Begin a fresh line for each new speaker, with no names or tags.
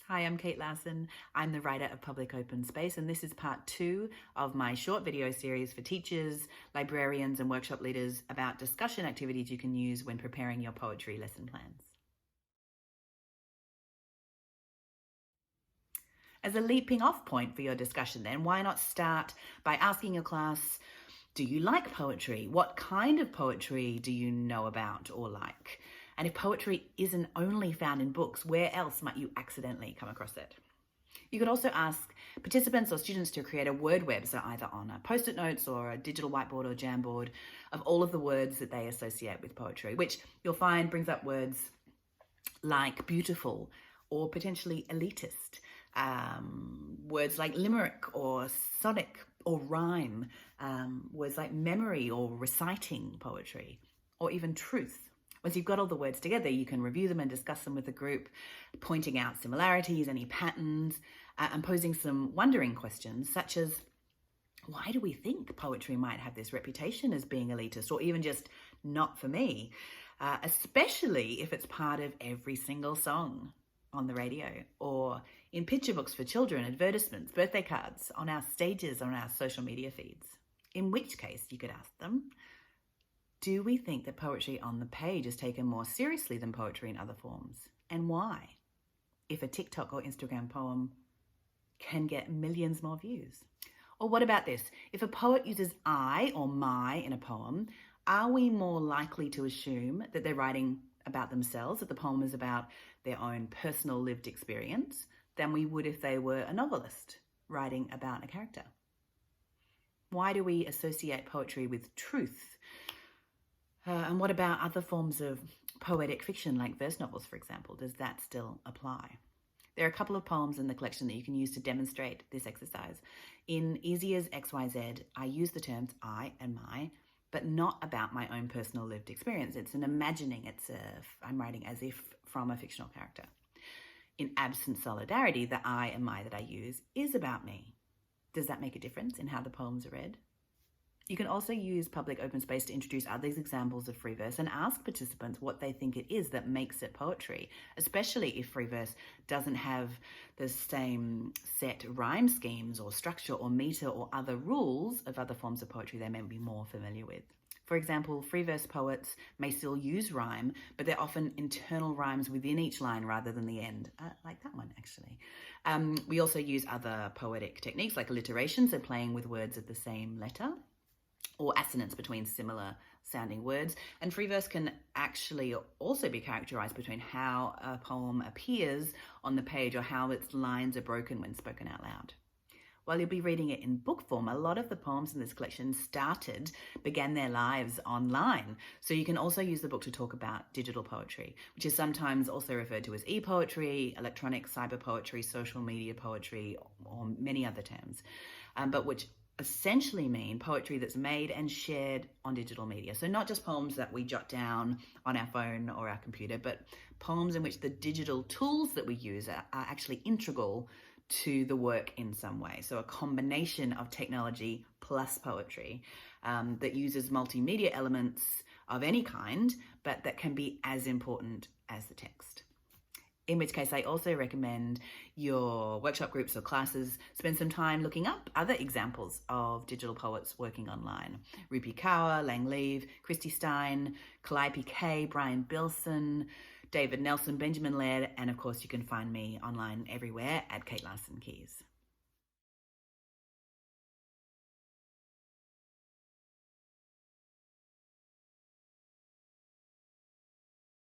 Hi, I'm Kate Larsen. I'm the writer of Public Open Space, and this is part 2 of my short video series for teachers, librarians, and workshop leaders about discussion activities you can use when preparing your poetry lesson plans. As a leaping off point for your discussion then, why not start by asking your class, do you like poetry? What kind of poetry do you know about or like? And if poetry isn't only found in books, where else might you accidentally come across it? You could also ask participants or students to create a word web, so either on a post-it notes or a digital whiteboard or Jamboard, of all of the words that they associate with poetry, which you'll find brings up words like beautiful or potentially elitist, words like limerick or sonic or rhyme, words like memory or reciting poetry, or even truth. Once you've got all the words together, you can review them and discuss them with the group, pointing out similarities, any patterns, and posing some wondering questions such as, why do we think poetry might have this reputation as being elitist, or even just not for me, especially if it's part of every single song on the radio, or in picture books for children, advertisements, birthday cards, on our stages, on our social media feeds. In which case, you could ask them, do we think that poetry on the page is taken more seriously than poetry in other forms? And why? If a TikTok or Instagram poem can get millions more views. Or what about this? If a poet uses I or my in a poem, are we more likely to assume that they're writing about themselves, that the poem is about their own personal lived experience, than we would if they were a novelist writing about a character? Why do we associate poetry with truth? And what about other forms of poetic fiction, like verse novels, for example? Does that still apply? There are a couple of poems in the collection that you can use to demonstrate this exercise. In Easy as XYZ, I use the terms I and my, but not about my own personal lived experience. It's an imagining, I'm writing as if from a fictional character. In Absent Solidarity, the I and my that I use is about me. Does that make a difference in how the poems are read? You can also use Public Open Space to introduce other examples of free verse and ask participants what they think it is that makes it poetry, especially if free verse doesn't have the same set rhyme schemes or structure or meter or other rules of other forms of poetry they may be more familiar with. For example, free verse poets may still use rhyme, but they're often internal rhymes within each line rather than the end, like that one actually. We also use other poetic techniques like alliteration, so playing with words of the same letter, or assonance between similar sounding words. And free verse can actually also be characterized between how a poem appears on the page or how its lines are broken when spoken out loud. While you'll be reading it in book form, a lot of the poems in this collection began their lives online. So you can also use the book to talk about digital poetry, which is sometimes also referred to as e-poetry, electronic cyber poetry, social media poetry, or many other terms, but which essentially mean poetry that's made and shared on digital media. So not just poems that we jot down on our phone or our computer, but poems in which the digital tools that we use are actually integral to the work in some way. So a combination of technology plus poetry that uses multimedia elements of any kind, but that can be as important as the text. In which case, I also recommend your workshop groups or classes spend some time looking up other examples of digital poets working online. Rupi Kaur, Lang Leave, Christy Stein, Calliope Kay, Brian Bilson, David Nelson, Benjamin Laird, and of course you can find me online everywhere at Kate Larsen Keys.